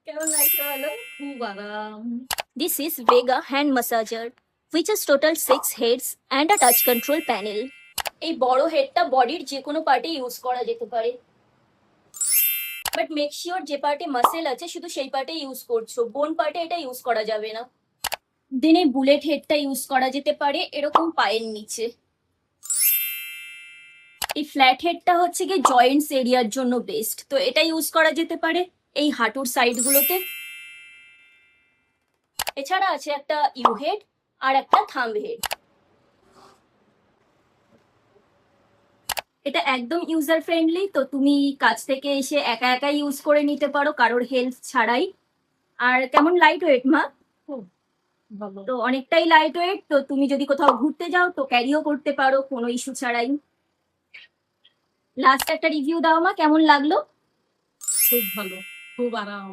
কেমন লাগছে বলো? খুব আরাম। This is Vega hand massager, features total 6 heads and a touch control panel. এই বড় হেডটা বডির যে কোনো পার্টে ইউজ করা যেতে পারে, বাট মেক শিওর যে পার্টে মাসেল আছে শুধু সেই পার্টে ইউজ করছো, বোন পার্টে এটা ইউজ করা যাবে না। দেন এই বুলেট হেডটা ইউজ করা যেতে পারে এরকম পায়ের নিচে। এই ফ্ল্যাট হেডটা হচ্ছে গিয়ে জয়েন্টস এরিয়ার জন্য বেস্ট, তো এটা ইউজ করা যেতে পারে এই হাঁটুর সাইডগুলোতে। এছাড়া আছে একটা ইউ হেড আর একটা থাম্ব হেড। এটা একদম ইউজার ফ্রেন্ডলি, তো তুমি কাছ থেকে এসে একা একা ইউজ করে নিতে পারো কারোর হেল্প ছাড়াই। আর কেমন লাইট ওয়েট মা? খুব ভালো। তো অনেকটাই লাইট ওয়েট, তো তুমি যদি কোথাও ঘুরতে যাও তো ক্যারিও করতে পারো কোনো ইস্যু ছাড়াই। লাস্ট একটা রিভিউ দাও মা, কেমন লাগলো? খুব ভালো, খুব আরাম।